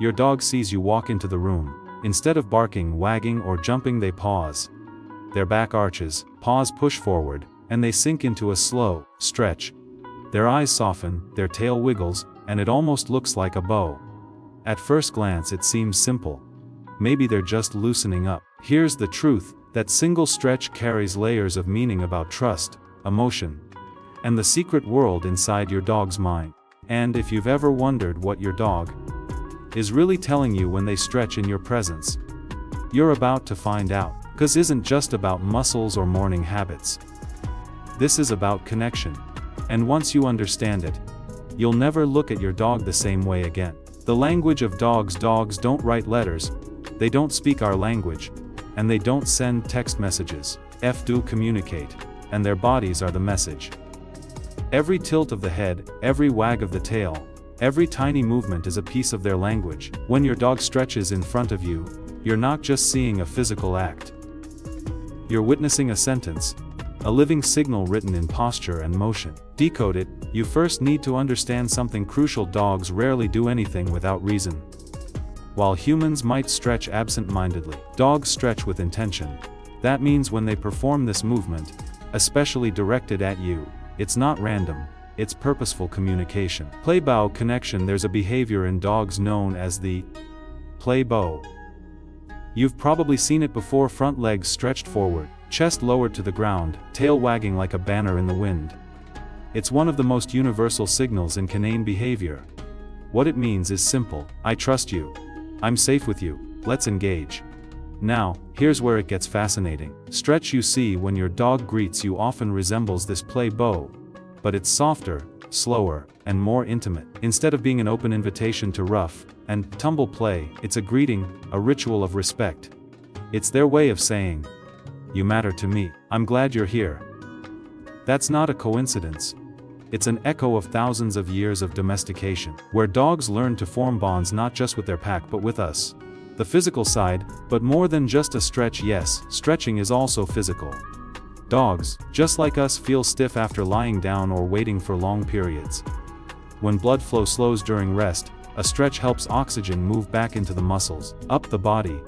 Your dog sees you walk into the room. Instead of barking, wagging, or jumping, they pause. Their back arches, paws push forward, and they sink into a slow stretch. Their eyes soften, their tail wiggles, and it almost looks like a bow. At first glance it seems simple. Maybe they're just loosening up. Here's the truth, that single stretch carries layers of meaning about trust, emotion, and the secret world inside your dog's mind. And if you've ever wondered what your dog is really telling you when they stretch in your presence, you're about to find out. 'Cause isn't just about muscles or morning habits. This is about connection. And once you understand it, you'll never look at your dog the same way again. The language of dogs. Dogs don't write letters, they don't speak our language, and they don't send text messages. Do communicate, and their bodies are the message. Every tilt of the head, every wag of the tail, every tiny movement is a piece of their language. When your dog stretches in front of you, you're not just seeing a physical act. You're witnessing a sentence, a living signal written in posture and motion. Decode it, you first need to understand something crucial. Dogs rarely do anything without reason. While humans might stretch absent-mindedly, dogs stretch with intention. That means when they perform this movement, especially directed at you, it's not random, it's purposeful communication. Play-bow connection. There's a behavior in dogs known as the play bow. You've probably seen it before. Front legs stretched forward, chest lowered to the ground, tail wagging like a banner in the wind. It's one of the most universal signals in canine behavior. What it means is simple: I trust you. I'm safe with you, let's engage. Now, here's where it gets fascinating. Stretch you see when your dog greets you often resembles this play bow, but it's softer, slower, and more intimate. Instead of being an open invitation to rough and tumble play, it's a greeting, a ritual of respect. It's their way of saying, "You matter to me, I'm glad you're here." That's not a coincidence. It's an echo of thousands of years of domestication, where dogs learn to form bonds not just with their pack but with us. The physical side, but more than just a stretch. Yes, stretching is also physical. Dogs, just like us, feel stiff after lying down or waiting for long periods. When blood flow slows during rest, a stretch helps oxygen move back into the muscles, up the body.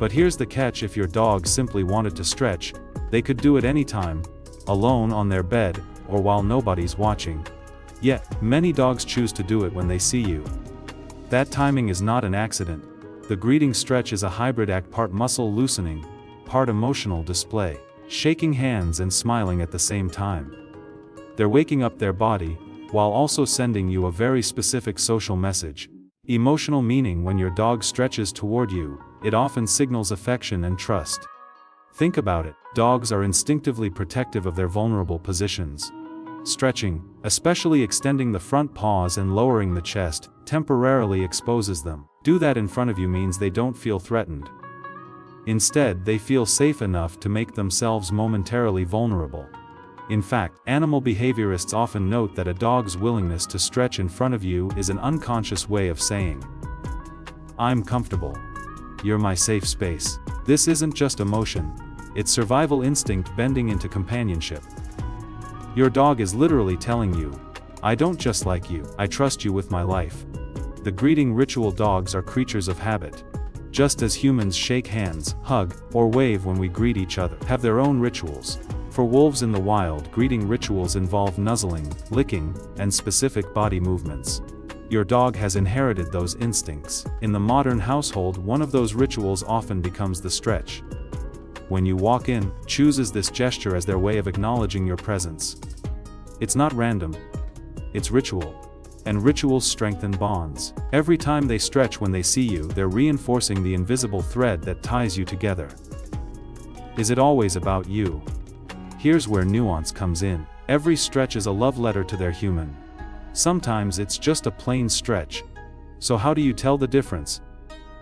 But here's the catch: if your dog simply wanted to stretch, they could do it anytime, alone on their bed, or while nobody's watching. Yet, many dogs choose to do it when they see you. That timing is not an accident. The greeting stretch is a hybrid act, part muscle loosening, part emotional display. Shaking hands and smiling at the same time. They're waking up their body, while also sending you a very specific social message. Emotional meaning. When your dog stretches toward you, it often signals affection and trust. Think about it, dogs are instinctively protective of their vulnerable positions. Stretching, especially extending the front paws and lowering the chest, temporarily exposes them. Do that in front of you means they don't feel threatened. Instead, they feel safe enough to make themselves momentarily vulnerable. In fact, animal behaviorists often note that a dog's willingness to stretch in front of you is an unconscious way of saying, "I'm comfortable. You're my safe space." This isn't just emotion, it's survival instinct bending into companionship. Your dog is literally telling you, "I don't just like you, I trust you with my life." The greeting ritual. Dogs are creatures of habit. Just as humans shake hands, hug, or wave when we greet each other, have their own rituals. For wolves in the wild, greeting rituals involve nuzzling, licking, and specific body movements. Your dog has inherited those instincts. In the modern household, one of those rituals often becomes the stretch. When you walk in, chooses this gesture as their way of acknowledging your presence. It's not random. It's ritual. And rituals strengthen bonds. Every time they stretch when they see you, they're reinforcing the invisible thread that ties you together. Is it always about you? Here's where nuance comes in. Every stretch is a love letter to their human. Sometimes it's just a plain stretch. So how do you tell the difference?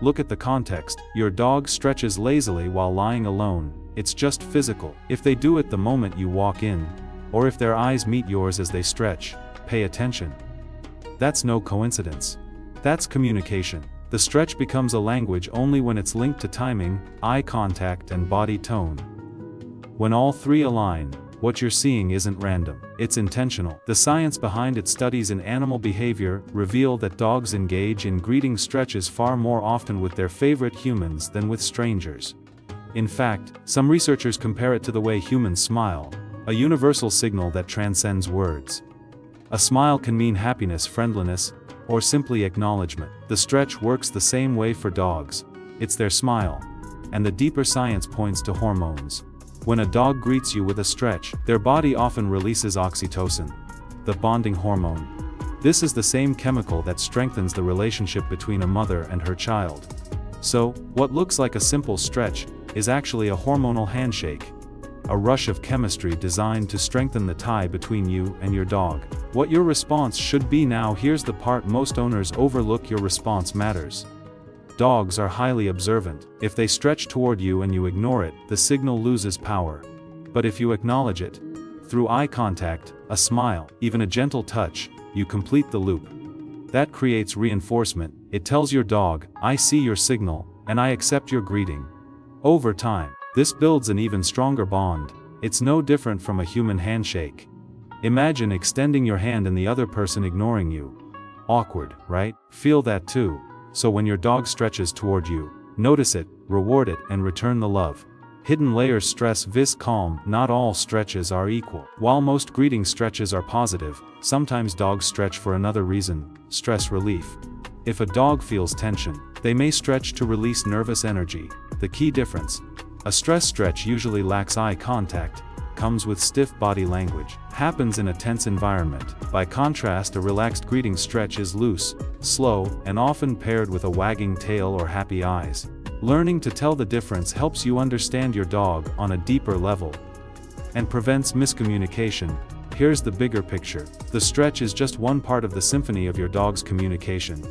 Look at the context. Your dog stretches lazily while lying alone. It's just physical. If they do it the moment you walk in, or if their eyes meet yours as they stretch, pay attention. That's no coincidence. That's communication. The stretch becomes a language only when it's linked to timing, eye contact, and body tone. When all three align, what you're seeing isn't random, it's intentional. The science behind its studies in animal behavior reveal that dogs engage in greeting stretches far more often with their favorite humans than with strangers. In fact, some researchers compare it to the way humans smile, a universal signal that transcends words. A smile can mean happiness, friendliness, or simply acknowledgement. The stretch works the same way for dogs. It's their smile. And the deeper science points to hormones. When a dog greets you with a stretch, their body often releases oxytocin, the bonding hormone. This is the same chemical that strengthens the relationship between a mother and her child. So, what looks like a simple stretch is actually a hormonal handshake. A rush of chemistry designed to strengthen the tie between you and your dog. What your response should be now. Here's the part most owners overlook: your response matters. Dogs are highly observant. If they stretch toward you and you ignore it, the signal loses power. But if you acknowledge it, through eye contact, a smile, even a gentle touch, you complete the loop. That creates reinforcement. It tells your dog, I see your signal, and I accept your greeting. Over time, this builds an even stronger bond. It's no different from a human handshake. Imagine extending your hand and the other person ignoring you. Awkward, right? Feel that too. So when your dog stretches toward you, notice it, reward it, and return the love. Hidden layers: stress vis calm. Not all stretches are equal. While most greeting stretches are positive, sometimes dogs stretch for another reason: stress relief. If a dog feels tension, they may stretch to release nervous energy. The key difference: a stress stretch usually lacks eye contact, comes with stiff body language, happens in a tense environment. By contrast, a relaxed greeting stretch is loose, slow, and often paired with a wagging tail or happy eyes. Learning to tell the difference helps you understand your dog on a deeper level and prevents miscommunication. Here's the bigger picture. The stretch is just one part of the symphony of your dog's communication.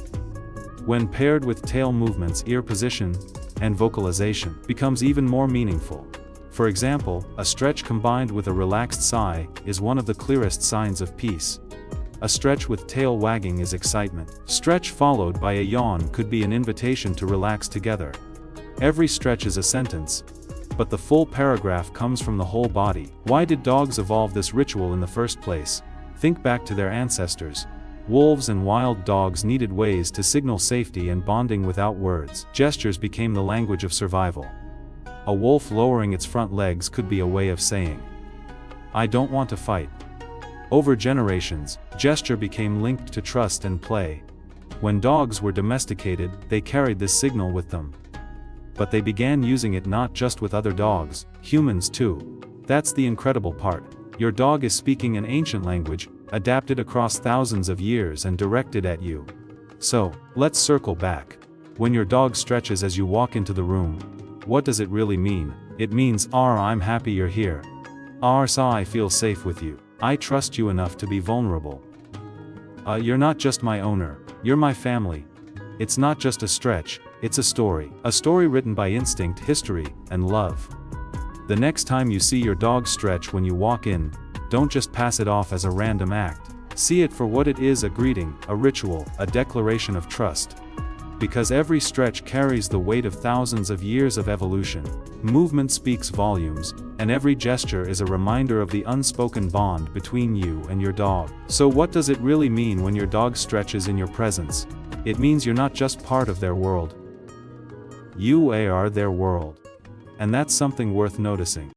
When paired with tail movements, ear position, and vocalization, becomes even more meaningful. For example, a stretch combined with a relaxed sigh is one of the clearest signs of peace. A stretch with tail wagging is excitement. Stretch followed by a yawn could be an invitation to relax together. Every stretch is a sentence, but the full paragraph comes from the whole body. Why did dogs evolve this ritual in the first place? Think back to their ancestors. Wolves and wild dogs needed ways to signal safety and bonding without words. Gestures became the language of survival. A wolf lowering its front legs could be a way of saying, I don't want to fight. Over generations, gesture became linked to trust and play. When dogs were domesticated, they carried this signal with them. But they began using it not just with other dogs, humans too. That's the incredible part. Your dog is speaking an ancient language, adapted across thousands of years and directed at you. So, let's circle back. When your dog stretches as you walk into the room, what does it really mean? It means, I'm happy you're here. I feel safe with you. I trust you enough to be vulnerable. You're not just my owner, you're my family. It's not just a stretch, it's a story. A story written by instinct, history, and love. The next time you see your dog stretch when you walk in, don't just pass it off as a random act. See it for what it is: a greeting, a ritual, a declaration of trust. Because every stretch carries the weight of thousands of years of evolution. Movement speaks volumes, and every gesture is a reminder of the unspoken bond between you and your dog. So what does it really mean when your dog stretches in your presence? It means you're not just part of their world. You are their world. And that's something worth noticing.